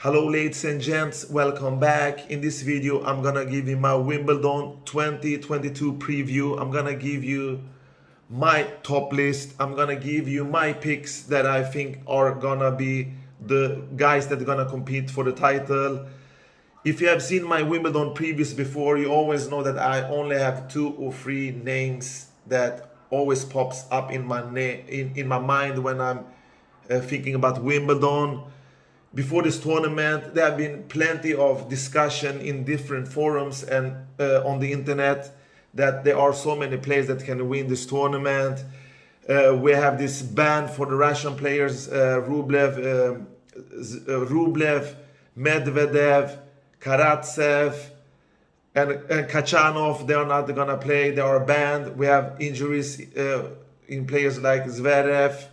Hello ladies and gents, welcome back. In this video I'm gonna give you my Wimbledon 2022 preview. I'm gonna give you my top list. I'm gonna give you my picks that I think are gonna be the guys that are gonna compete for the title. If you have seen my Wimbledon previews before, you always know that I only have 2 or 3 names that always pops up in my mind when I'm thinking about Wimbledon. Before this tournament, there have been plenty of discussion in different forums and on the internet that there are so many players that can win this tournament. We have this ban for the Russian players, Rublev, Medvedev, Karatsev, and Kachanov. They are not gonna play. They are banned. We have injuries in players like Zverev.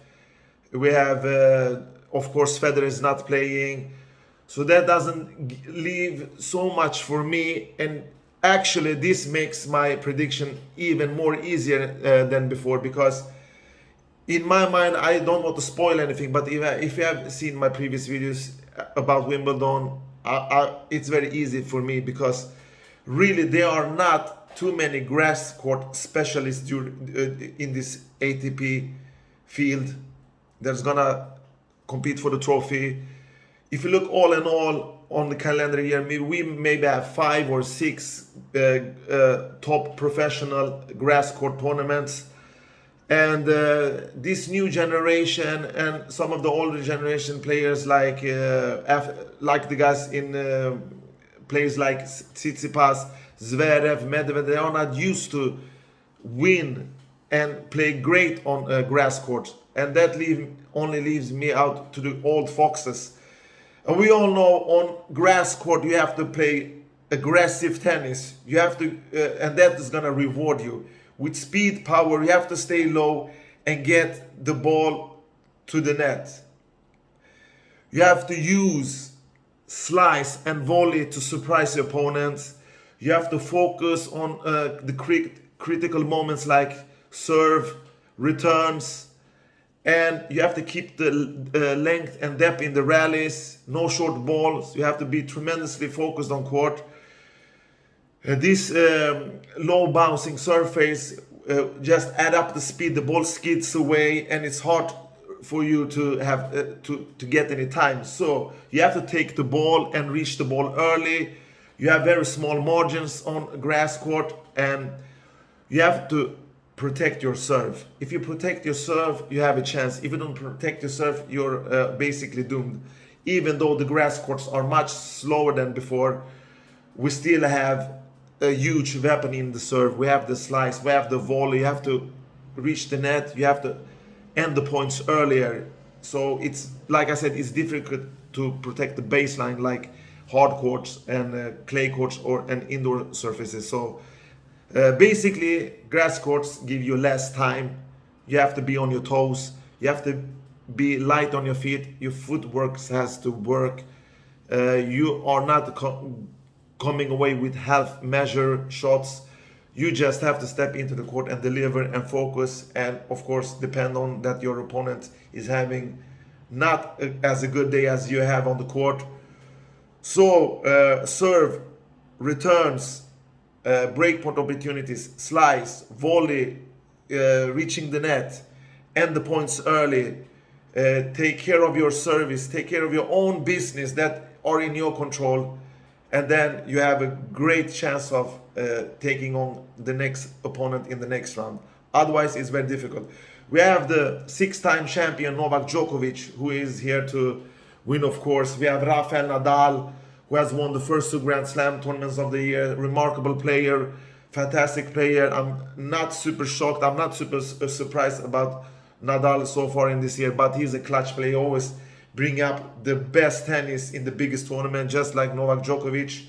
We have, of course, Federer is not playing. So that doesn't leave so much for me. And actually, this makes my prediction even more easier than before, because in my mind, I don't want to spoil anything. But if you have seen my previous videos about Wimbledon, it's very easy for me, because really there are not too many grass court specialists in this ATP field that's gonna compete for the trophy. If you look all in all on the calendar year, we maybe have 5 or 6 top professional grass court tournaments. And this new generation and some of the older generation players like the guys in players like Tsitsipas, Zverev, Medvedev, they are not used to win and play great on grass courts. And that only leaves me out to the old foxes. And we all know on grass court you have to play aggressive tennis. You have to, and that is gonna reward you with speed, power. You have to stay low and get the ball to the net. You have to use slice and volley to surprise your opponents. You have to focus on the critical moments like serve, returns. And you have to keep the length and depth in the rallies, no short balls. You have to be tremendously focused on court. This low bouncing surface just add up the speed. The ball skids away, and it's hard for you to have to get any time. So you have to take the ball and reach the ball early. You have very small margins on grass court, and you have to protect your serve. If you protect your serve, you have a chance. If you don't protect your serve, you're basically doomed. Even though the grass courts are much slower than before, we still have a huge weapon in the serve. We have the slice, we have the volley. You have to reach the net. You have to end the points earlier. So it's, like I said, it's difficult to protect the baseline like hard courts and clay courts and indoor surfaces. So basically, grass courts give you less time. You have to be on your toes. You have to be light on your feet. Your footwork has to work. You are not coming away with half measure shots. You just have to step into the court and deliver and focus. And of course, depend on that your opponent is having not as a good day as you have on the court. So serve, returns, breakpoint opportunities, slice, volley, reaching the net, end the points early, take care of your service, take care of your own business that are in your control, and then you have a great chance of taking on the next opponent in the next round. Otherwise, it's very difficult. We have the 6-time champion Novak Djokovic, who is here to win, of course. We have Rafael Nadal, who has won the first 2 Grand Slam tournaments of the year. Remarkable player, fantastic player. I'm not super shocked. I'm not super surprised about Nadal so far in this year, but he's a clutch player. He always bring up the best tennis in the biggest tournament, just like Novak Djokovic.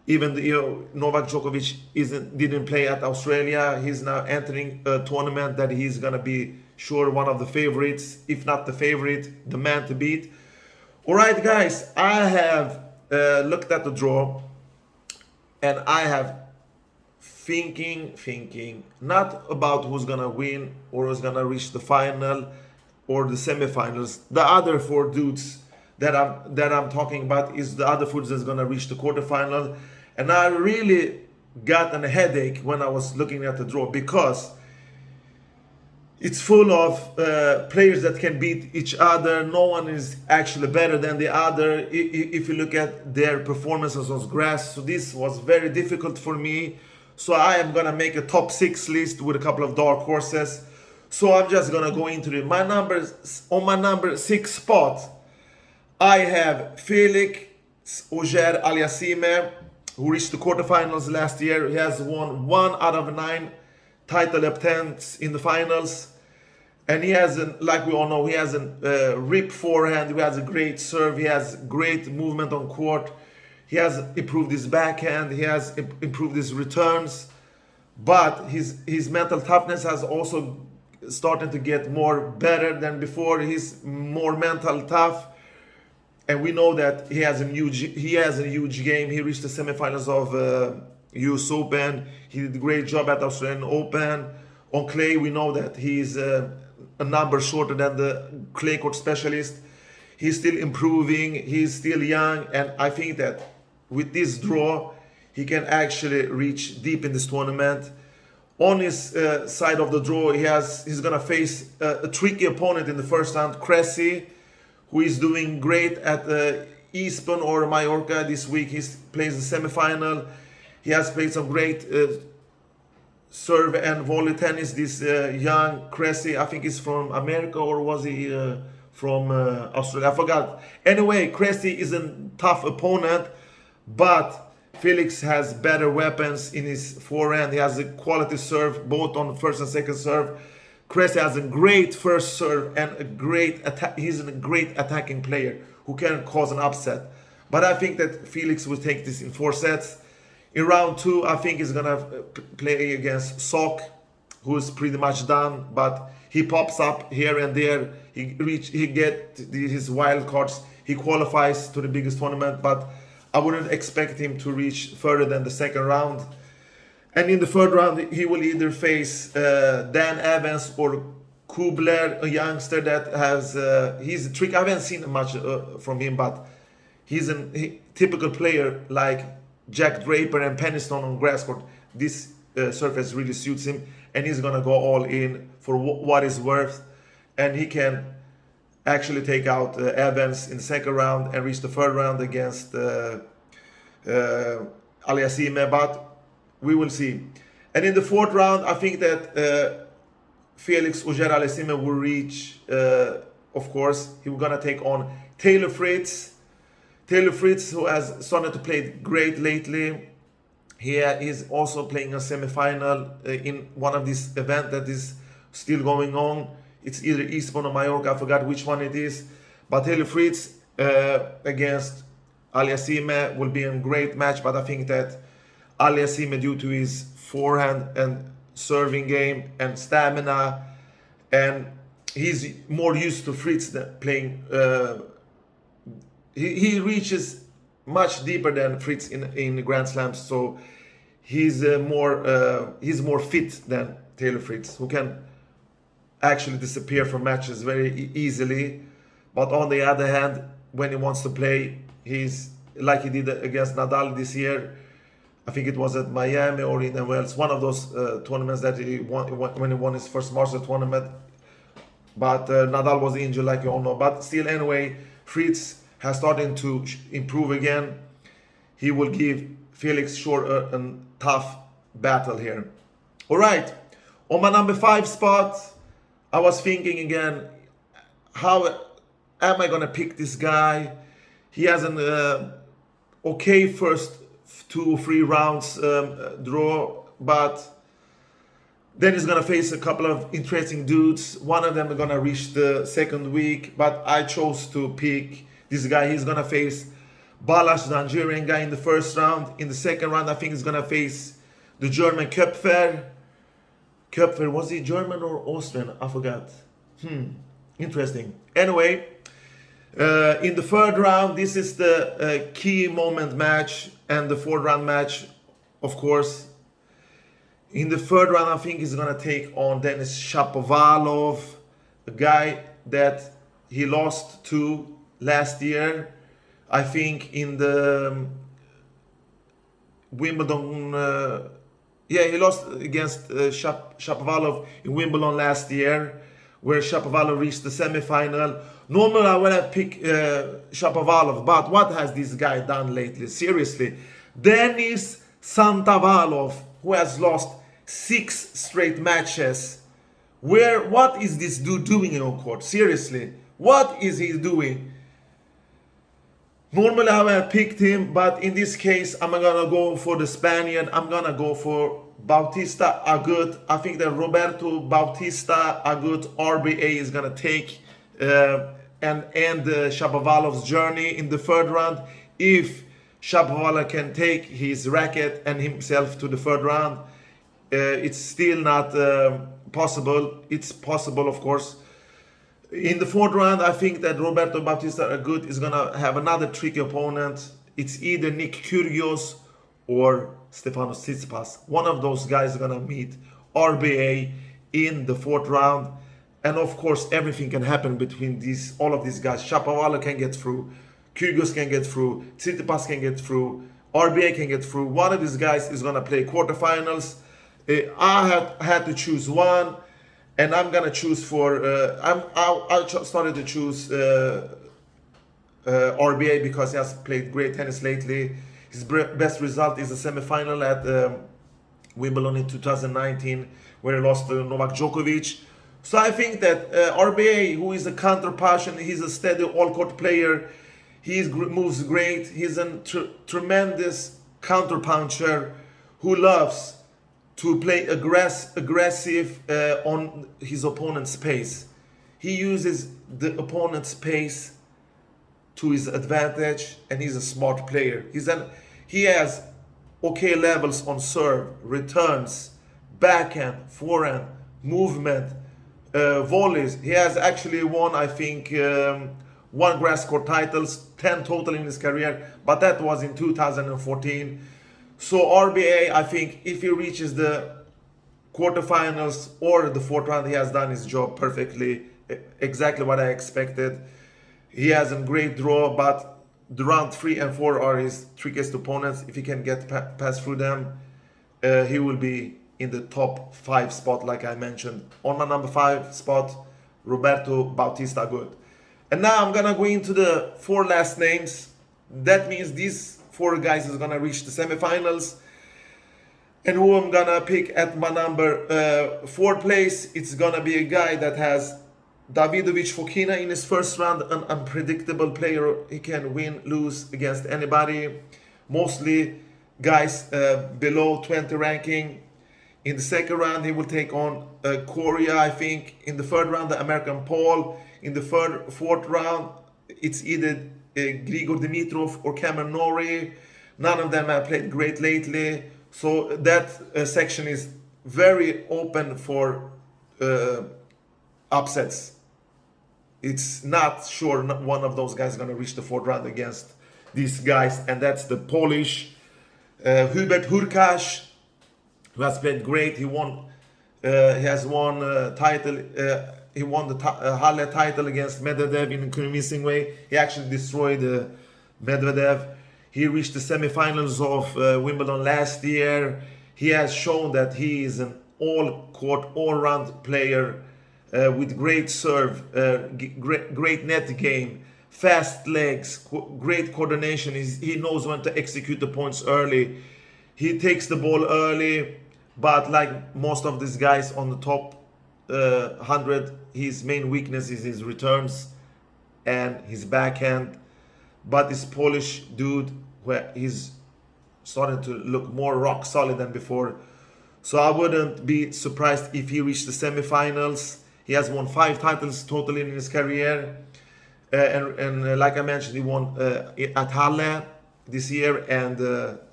Even Novak Djokovic didn't play at Australia. He's now entering a tournament that he's gonna be sure one of the favorites, if not the favorite, the man to beat. All right, guys, I have looked at the draw, and I have thinking not about who's gonna win or who's gonna reach the final or the semifinals. The other 4 dudes that I'm talking about is the other foods that's gonna reach the quarterfinal. And I really got a headache when I was looking at the draw, because it's full of players that can beat each other. No one is actually better than the other if you look at their performances on grass. So this was very difficult for me. So I am gonna make a top 6 list with a couple of dark horses. So I'm just gonna go into it. On my number 6 spot, I have Felix Auger-Aliassime, who reached the quarterfinals last year. He has won 1 out of 9 title attempts in the finals. And he has, like we all know, he has a rip forehand, he has a great serve, he has great movement on court, he has improved his backhand, he has improved his returns, but his mental toughness has also started to get more better than before. He's more mental tough, and we know that he has a huge game. He reached the semifinals of US Open. He did a great job at Australian Open. On clay, we know that he's a number shorter than the clay court specialist. He's still improving, he's still young, and I think that with this draw, he can actually reach deep in this tournament. On his side of the draw, he's gonna face a tricky opponent in the first round, Cressy, who is doing great at Eastbourne or Mallorca this week. He plays the semifinal. He has played some great serve and volley tennis. This young Cressy, I think he's from America, or was he from Australia? I forgot. Anyway, Cressy is a tough opponent, but Felix has better weapons in his forehand. He has a quality serve, both on first and second serve. Cressy has a great first serve and a great attack. He's a great attacking player who can cause an upset. But I think that Felix will take this in 4 sets. In round 2, I think he's gonna play against Sok, who's pretty much done, but he pops up here and there. He get his wild cards. He qualifies to the biggest tournament, but I wouldn't expect him to reach further than the second round. And in the third round, he will either face Dan Evans or Kubler, a youngster that has he's a trick. I haven't seen much from him, but he's a typical player like Jack Draper and Penniston on grass court. This surface really suits him, and he's gonna go all in for what is worth, and he can actually take out Evans in the second round and reach the third round against Aliassime, but we will see. And in the fourth round, I think that Felix Auger-Aliassime will reach, of course, he was gonna take on Taylor Fritz. Taylor Fritz, who has started to play great lately. He is also playing a semi-final in one of these events that is still going on. It's either Eastbourne or Mallorca, I forgot which one it is. But Taylor Fritz against Aliassime will be a great match, but I think that Aliassime, due to his forehand and serving game and stamina, and he's more used to Fritz than playing. He reaches much deeper than Fritz in Grand Slams, so he's more fit than Taylor Fritz, who can actually disappear from matches very easily. But on the other hand, when he wants to play, he's like he did against Nadal this year. I think it was at Miami or in Wales, one of those tournaments that he won when he won his first Masters tournament. But Nadal was injured, like you all know. But still, anyway, Fritz has started to improve again. He will give Felix Shore a tough battle here. All right, on my number 5 spot, I was thinking again, how am I gonna pick this guy? He has an okay first 2 or 3 rounds draw, but then he's gonna face a couple of interesting dudes. One of them are gonna reach the second week, but I chose to pick this guy. He's gonna face Balázs, the Nigerian guy, in the first round. In the second round, I think he's gonna face the German Köpfer. Köpfer, was he German or Austrian? I forgot. Interesting. Anyway, in the third round, this is the key moment match, and the fourth round match, of course. In the third round, I think he's gonna take on Denis Shapovalov, a guy that he lost to last year. I think in the Wimbledon, he lost against Shapovalov in Wimbledon last year, where Shapovalov reached the semi-final. Normally I would have picked Shapovalov, but what has this guy done lately? Seriously, Denis Santavalov, who has lost 6 straight matches. What is this dude doing on court? Seriously, what is he doing? Normally I would have picked him, but in this case I'm gonna go for the Spaniard. I'm gonna go for Bautista Agut. I think that Roberto Bautista Agut RBA is gonna take and end Shapovalov's journey in the third round. If Shapovalov can take his racket and himself to the third round, it's still not possible. It's possible, of course. In the fourth round, I think that Roberto Bautista Agut is gonna have another tricky opponent. It's either Nick Kyrgios or Stefanos Tsitsipas. One of those guys is gonna meet RBA in the fourth round. And of course, everything can happen between all of these guys. Shapovalov can get through, Kyrgios can get through, Tsitsipas can get through, RBA can get through. One of these guys is gonna play quarterfinals. I had to choose one, and I'm gonna choose for. I started to choose RBA because he has played great tennis lately. His best result is a semi-final at Wimbledon in 2019, where he lost to Novak Djokovic. So I think that RBA, who is a counter-passion, he's a steady all-court player. He moves great. He's a tremendous counter-puncher who loves to play aggressive on his opponent's pace. He uses the opponent's pace to his advantage, and he's a smart player. He has okay levels on serve, returns, backhand, forehand, movement, volleys. He has actually won, I think, 1 grass court titles, 10 total in his career, but that was in 2014. So RBA, I think if he reaches the quarterfinals or the fourth round, he has done his job perfectly, exactly what I expected. He has a great draw, but the round 3 and 4 are his trickiest opponents. If he can get past through them, he will be in the top 5 spot, like I mentioned. On my number 5 spot, Roberto Bautista Agut. And now I'm gonna go into the 4 last names. That means these 4 guys is gonna reach the semifinals. And who I'm gonna pick at my number 4 place, it's gonna be a guy that has Davidovich Fokina in his first round, an unpredictable player. He can win, lose against anybody. Mostly guys below 20 ranking. In the second round, he will take on Korea, I think. In the third round, the American Paul. In the fourth round, it's either Grigor Dimitrov or Cameron Norrie. None of them have played great lately. So that section is very open for upsets. It's not sure one of those guys is going to reach the fourth round against these guys. And that's the Polish Hubert Hurkacz, who has played great. He has won title. He won the Halle title against Medvedev in a convincing way. He actually destroyed Medvedev. He reached the semifinals of Wimbledon last year. He has shown that he is an all-court, all-round player with great serve, great net game, fast legs, great coordination. He knows when to execute the points early. He takes the ball early, but like most of these guys on the top 100, his main weakness is his returns and his backhand. But this Polish dude, where he's starting to look more rock solid than before. So I wouldn't be surprised if he reached the semifinals. He has won 5 titles totally in his career. And like I mentioned, he won at Halle this year, and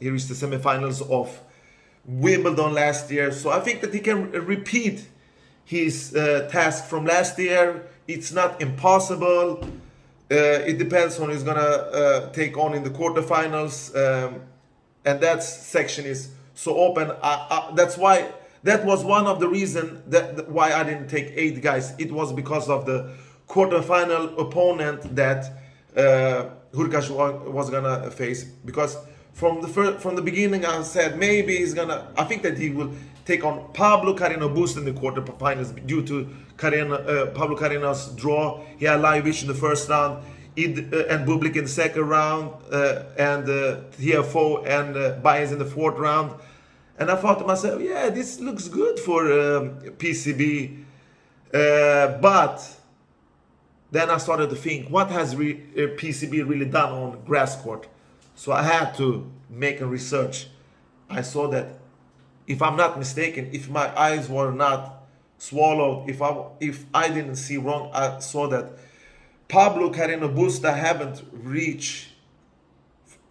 he reached the semifinals of Wimbledon last year. So I think that he can repeat his task from last year. It's not impossible. It depends on who he's gonna take on in the quarterfinals, and that section is so open. That was one of the reasons why I didn't take 8 guys. It was because of the quarterfinal opponent that Hurkacz was gonna face, because from the beginning I said maybe I think that he will take on Pablo Carreno Busta in the quarterfinals due to Pablo Carreno's draw. He had Lajovic in the first round, and Bublik in the second round, and TFO and Baez in the fourth round. And I thought to myself, yeah, this looks good for PCB, but then I started to think, what has PCB really done on grass court? So I had to make a research. I saw that, if I'm not mistaken, if my eyes were not swallowed, if I didn't see wrong, I saw that Pablo Carreno Busta haven't reached,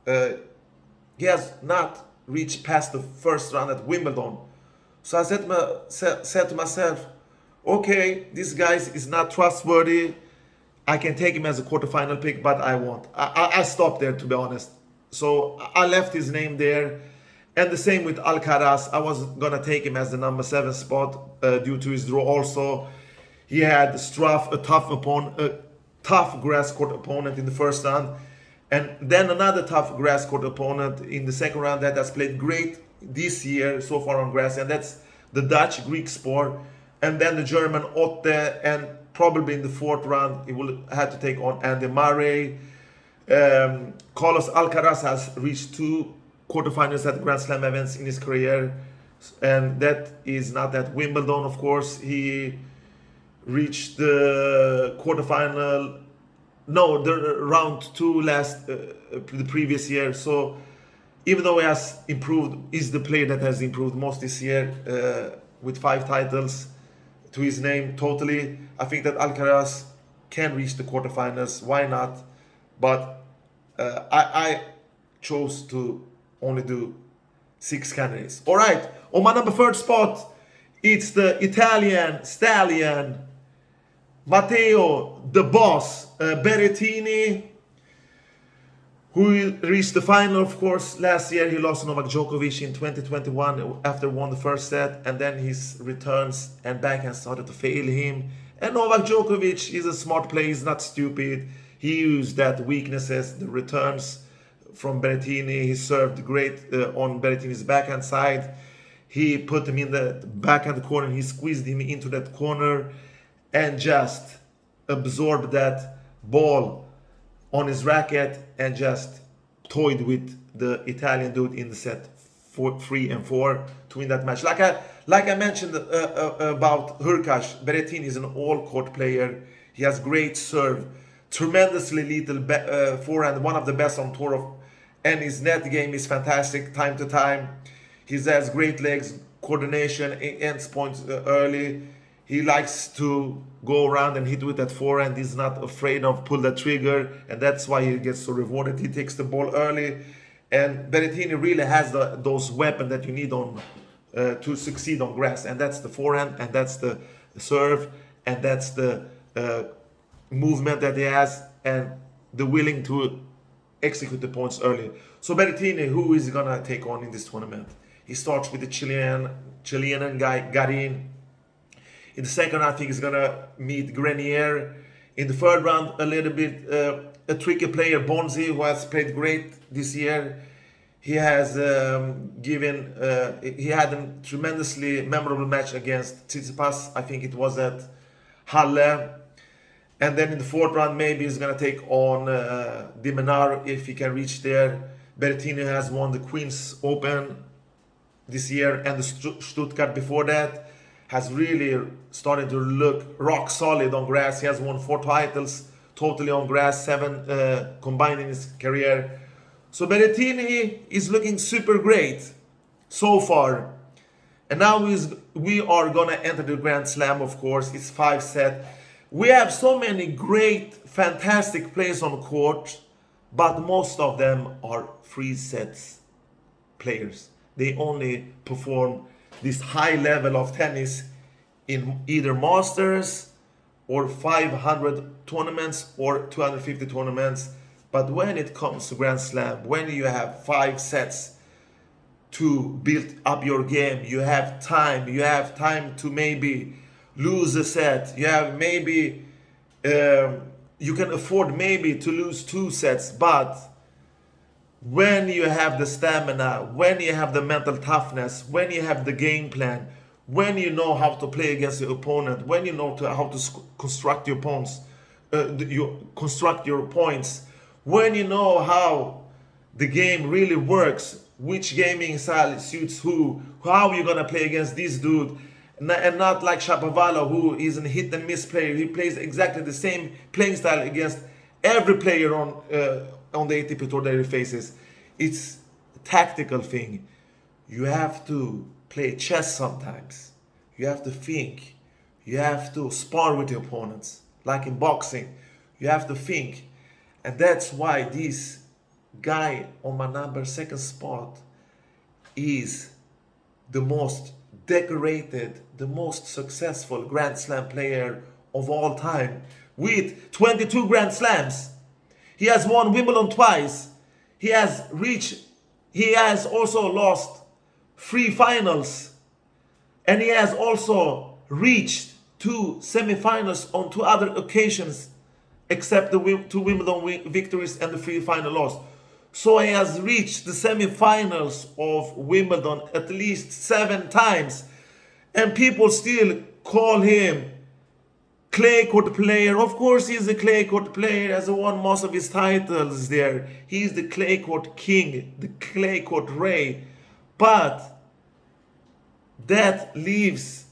he has not reached past the first round at Wimbledon. So I said to myself, okay, this guy is not trustworthy. I can take him as a quarterfinal pick, but I won't. I stopped there, to be honest. So I left his name there. And the same with Alcaraz. I was going to take him as the number 7 spot due to his draw also. He had Struff, a tough grass court opponent in the first round. And then another tough grass court opponent in the second round that has played great this year so far on grass. And that's the Dutch Greek sport. And then the German Otte, and probably in the fourth round he will have to take on Andy Murray. Carlos Alcaraz has reached 2 quarterfinals at Grand Slam events in his career, and that is not at Wimbledon, of course. He reached the quarterfinal, no, the round 2 the previous year. So even though he has improved, is the player that has improved most this year, with 5 titles to his name totally. I think that Alcaraz can reach the quarterfinals. Why not? But I chose to only do 6 candidates. All right, on my number 3rd spot, it's the Italian stallion, Matteo the Boss Berrettini, who reached the final, of course. Last year he lost to Novak Djokovic in 2021 after won the first set, and then his returns and backhand started to fail him. And Novak Djokovic is a smart player, he's not stupid. He used that weaknesses, the returns from Berrettini. He served great on Berrettini's backhand side. He put him in the backhand corner, he squeezed him into that corner and just absorbed that ball on his racket and just toyed with the Italian dude in the set 3 and 4 to win that match. Like I mentioned about Hurkacz, Berrettini is an all-court player. He has great serve, tremendously lethal forehand, one of the best on tour, and his net game is fantastic time to time. He has great legs, coordination, ends points early. He likes to go around and hit with that forehand. He's not afraid of pull the trigger, and that's why he gets so rewarded. He takes the ball early, and Berrettini really has those weapons that you need on to succeed on grass, and that's the forehand, and that's the serve, and that's the movement that he has, and the willing to execute the points early. So Berrettini, who is gonna take on in this tournament? He starts with the Chilean guy Garin. In the second round, I think he's gonna meet Grenier. In the third round, a little bit a tricky player, Bonzi, who has played great this year. He has he had a tremendously memorable match against Tsitsipas. I think it was at Halle. And then in the fourth round, maybe he's gonna take on Di Menar if he can reach there. Berrettini has won the Queen's Open this year, and the Stuttgart before that. Has really started to look rock solid on grass. He has won 4 titles totally on grass, 7 combined in his career. So Berrettini is looking super great so far. And now we are gonna enter the Grand Slam, of course. It's 5 set. We have so many great, fantastic players on court, but most of them are 3 sets players. They only perform this high level of tennis in either Masters or 500 tournaments or 250 tournaments. But when it comes to Grand Slam, when you have 5 sets to build up your game, you have time to maybe lose a set, you have maybe you can afford maybe to lose 2 sets, but when you have the stamina, when you have the mental toughness, when you have the game plan, when you know how to play against your opponent, when you know how to construct your opponents, you construct your points, when you know how the game really works, which gaming style suits who, how you're gonna play against this dude, and not like Shapovalov, who is a hit and miss player. He plays exactly the same playing style against every player on the ATP Tour that he faces. It's a tactical thing. You have to play chess sometimes. You have to think. You have to spar with your opponents. Like in boxing, you have to think. And that's why this guy on my number 2nd spot is the most decorated, the most successful Grand Slam player of all time, with 22 Grand Slams. He has won Wimbledon twice. He has also lost 3 finals. And he has also reached 2 semifinals on 2 other occasions, except the 2 Wimbledon victories and the 3 final loss. So he has reached the semifinals of Wimbledon at least 7 times. And people still call him clay court player. Of course he's a clay court player, has won most of his titles there. He's the clay court king, the clay court Ray. But that leaves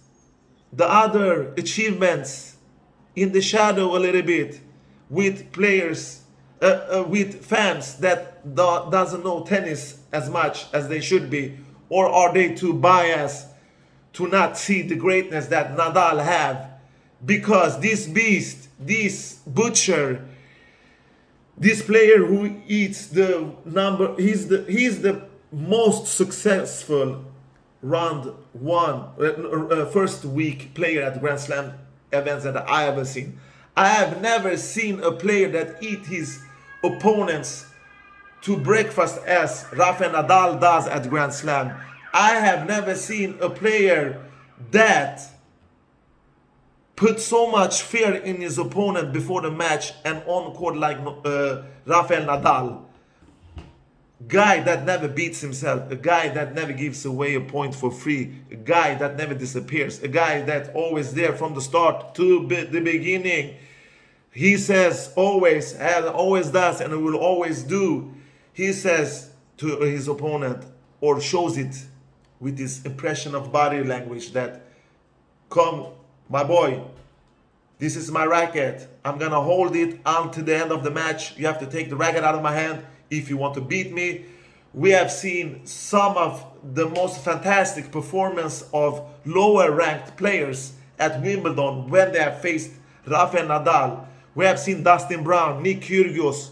the other achievements in the shadow a little bit, with players, with fans that doesn't know tennis as much as they should be, or are they too biased to not see the greatness that Nadal have? Because this beast, this butcher, this player who eats the number, he's the most successful round one, first week player at Grand Slam events that I ever seen. I have never seen a player that eat his opponents to breakfast as Rafael Nadal does at Grand Slam. I have never seen a player that put so much fear in his opponent before the match and on court like Rafael Nadal. Guy that never beats himself, a guy that never gives away a point for free, a guy that never disappears, a guy that always there from the start to the beginning. He says always, and always does, and will always do. He says to his opponent, or shows it with his impression of body language, that, come, my boy, this is my racket. I'm gonna hold it until the end of the match. You have to take the racket out of my hand if you want to beat me. We have seen some of the most fantastic performance of lower ranked players at Wimbledon when they have faced Rafael Nadal. We have seen Dustin Brown, Nick Kyrgios,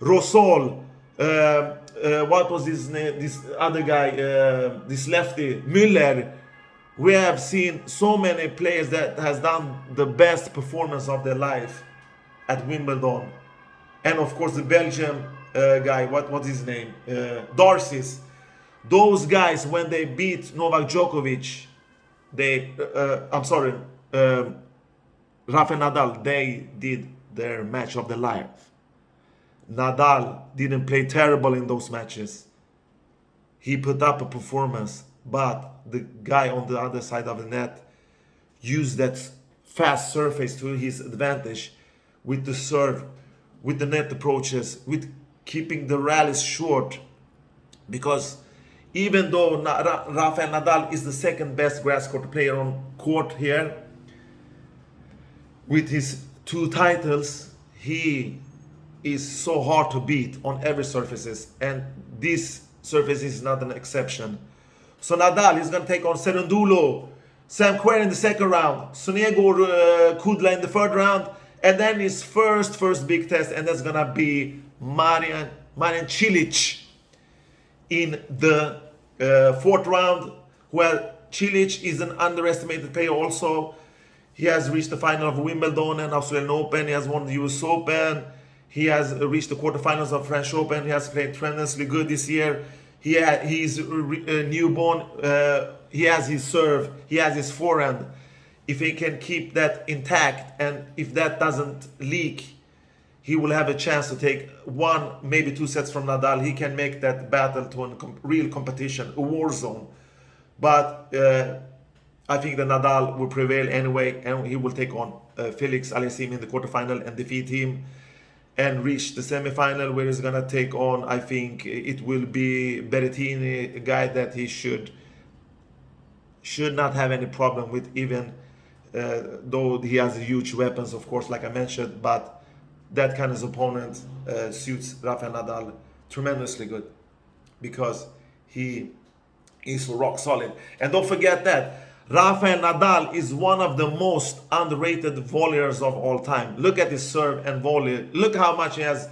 Rosol, what was his name, this other guy, this lefty, Müller. We have seen so many players that has done the best performance of their life at Wimbledon. And of course the Belgian guy, what's his name? Darcis. Those guys, when they beat Novak Djokovic, Rafael Nadal, they did their match of their life. Nadal didn't play terrible in those matches. He put up a performance, but the guy on the other side of the net used that fast surface to his advantage with the serve, with the net approaches, with keeping the rallies short. Because even though Rafael Nadal is the second best grass court player on court here, with his 2 titles, he is so hard to beat on every surfaces, and this surface is not an exception. So Nadal is going to take on Cerundolo, Sam Querrey in the 2nd round, Sonego Kudla in the 3rd round, and then his first big test, and that's going to be Marian Cilic in the 4th round. Well, Cilic is an underestimated player also. He has reached the final of Wimbledon and Australian Open. He has won the US Open. He has reached the quarterfinals of French Open. He has played tremendously good this year. He's newborn. He has his serve. He has his forehand. If he can keep that intact, and if that doesn't leak, he will have a chance to take 1, maybe 2 sets from Nadal. He can make that battle to a real competition, a war zone. But I think that Nadal will prevail anyway, and he will take on Felix Aliassime in the quarterfinal and defeat him and reach the semifinal, where he's gonna take on, I think it will be Berrettini, a guy that he should not have any problem with, even though he has huge weapons, of course, like I mentioned. But that kind of opponent suits Rafael Nadal tremendously good, because he is rock solid. And don't forget that Rafael Nadal is one of the most underrated volleyers of all time. Look at his serve and volley. Look how much he has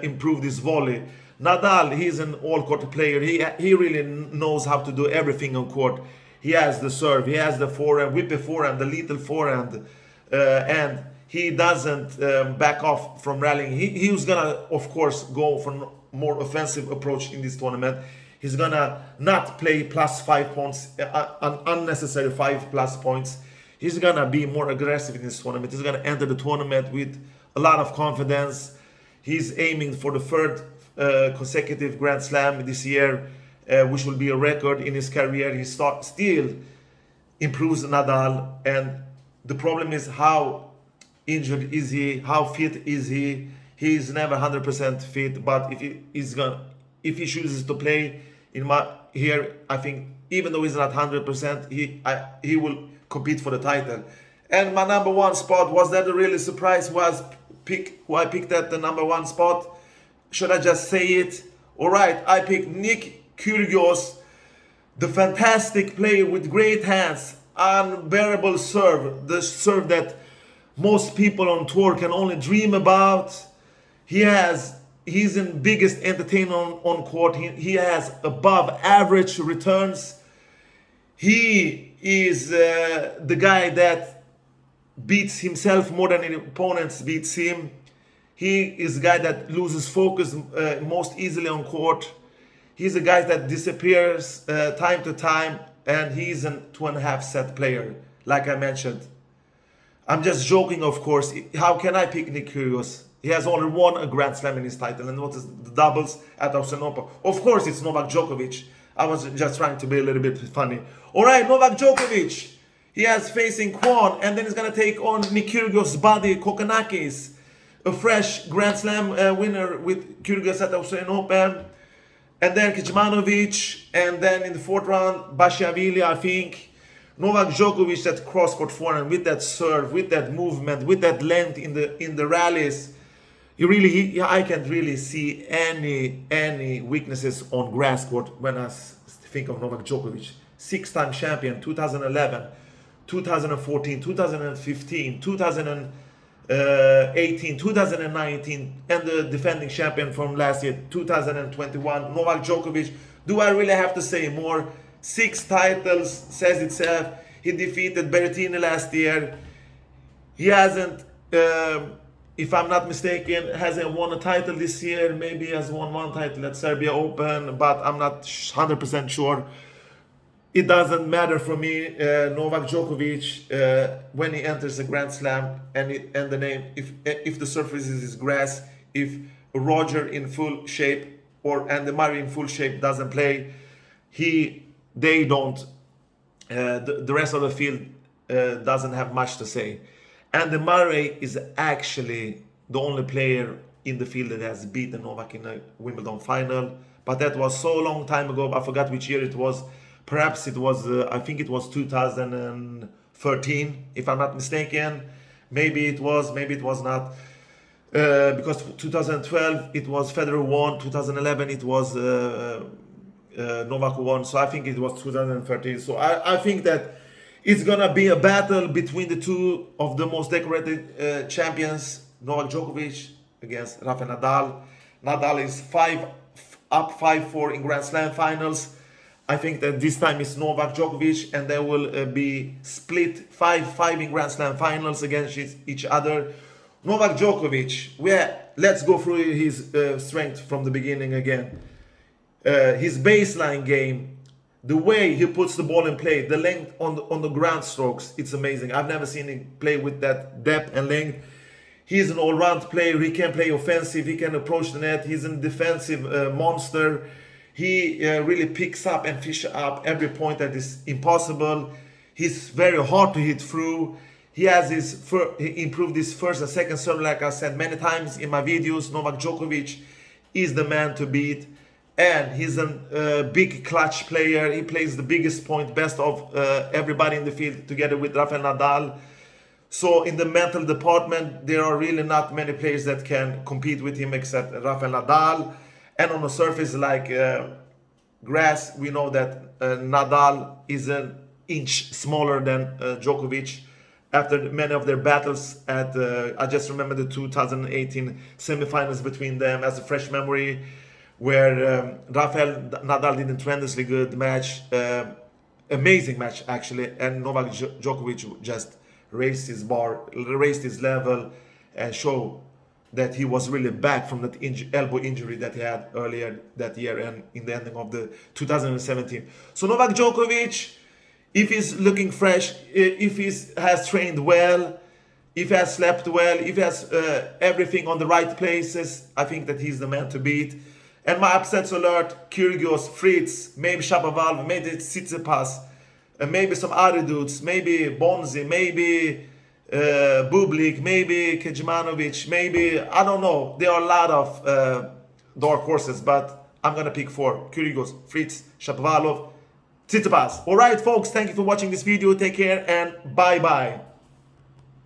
improved his volley. Nadal, he's an all-court player. He really knows how to do everything on court. He has the serve, he has the forehand, whippy forehand, the lethal forehand, and he doesn't back off from rallying. He was gonna, of course, go for a more offensive approach in this tournament. He's gonna not play +5 points, an unnecessary 5+ points. He's gonna be more aggressive in this tournament. He's gonna enter the tournament with a lot of confidence. He's aiming for the 3rd consecutive Grand Slam this year, which will be a record in his career. He still improves Nadal, and the problem is, how injured is he? How fit is he? He's never 100% fit, but if he chooses to play here, I think even though he's not 100%, he will compete for the title. And my number 1 spot, was that a really surprise? Why I picked at the number 1 spot? Should I just say it? Alright, I picked Nick Kyrgios, the fantastic player with great hands, unbearable serve, the serve that most people on tour can only dream about. He's the biggest entertainer on court. He has above average returns. He is the guy that beats himself more than any opponents beats him. He is a guy that loses focus most easily on court. He's a guy that disappears time to time, and he's a 2.5 set player, like I mentioned. I'm just joking, of course. How can I pick Nick Kyrgios? He has only won a Grand Slam in his title, and what is the doubles at Australian Open? Of course, it's Novak Djokovic. I was just trying to be a little bit funny. All right, Novak Djokovic. He has facing Kwon, and then he's gonna take on Nick Kyrgios' buddy Kokkinakis, a fresh Grand Slam winner with Kyrgios at Australian Open. And then Kecmanovic, and then in the 4th round, Bashiavili, I think. Novak Djokovic, that cross-court forehand, with that serve, with that movement, with that length in the rallies. I can't really see any weaknesses on grass court when I think of Novak Djokovic. 6-time champion, 2011, 2014, 2015, 2018, 2019, and the defending champion from last year, 2021, Novak Djokovic. Do I really have to say more? 6 titles says itself. He defeated Berrettini last year. He hasn't, if I'm not mistaken, hasn't won a title this year. Maybe he has won 1 title at Serbia Open, but I'm not 100% sure. It doesn't matter for me. Novak Djokovic, when he enters a Grand Slam, and the name, if the surface is grass, if Roger in full shape or Andy Murray in full shape doesn't play, they don't. The rest of the field doesn't have much to say. Andy Murray is actually the only player in the field that has beaten Novak in a Wimbledon final, but that was so long time ago. I forgot which year it was. Perhaps it was, I think it was 2013, if I'm not mistaken. Maybe it was, maybe it was not. Because 2012 it was Federer won, 2011 it was Novak won, so I think it was 2013. So I think that it's gonna be a battle between the two of the most decorated champions, Novak Djokovic against Rafael Nadal. Nadal is 5-4 in Grand Slam finals. I think that this time it's Novak Djokovic, and they will be split 5-5 in Grand Slam finals against each other. Novak Djokovic, let's go through his strength from the beginning again. His baseline game, the way he puts the ball in play, the length on the ground strokes, it's amazing. I've never seen him play with that depth and length. He's an all-round player. He can play offensive. He can approach the net. He's a defensive monster. He really picks up and fishes up every point that is impossible. He's very hard to hit through. He has he improved his first and second serve, like I said many times in my videos. Novak Djokovic is the man to beat. And he's a big clutch player. He plays the biggest point, best of everybody in the field, together with Rafael Nadal. So in the mental department, there are really not many players that can compete with him except Rafael Nadal. And on a surface like grass, we know that Nadal is an inch smaller than Djokovic. After many of their battles at, I just remember the 2018 semifinals between them as a fresh memory, where Rafael Nadal did a tremendously good match, amazing match actually, and Novak Djokovic just raised his bar, raised his level, and showed that he was really back from that elbow injury that he had earlier that year and in the ending of the 2017. So Novak Djokovic, if he's looking fresh, if he has trained well, if he has slept well, if he has everything on the right places, I think that he's the man to beat. And my upsets alert: Kyrgios, Fritz, maybe Shapovalov, maybe Tsitsipas, maybe some other dudes, maybe Bonzi, maybe Bublik, maybe Kecmanovic, maybe, I don't know. There are a lot of dark horses, but I'm gonna pick 4: Kyrgios, Fritz, Shapovalov, Tsitsipas. Alright folks, thank you for watching this video. Take care and bye bye.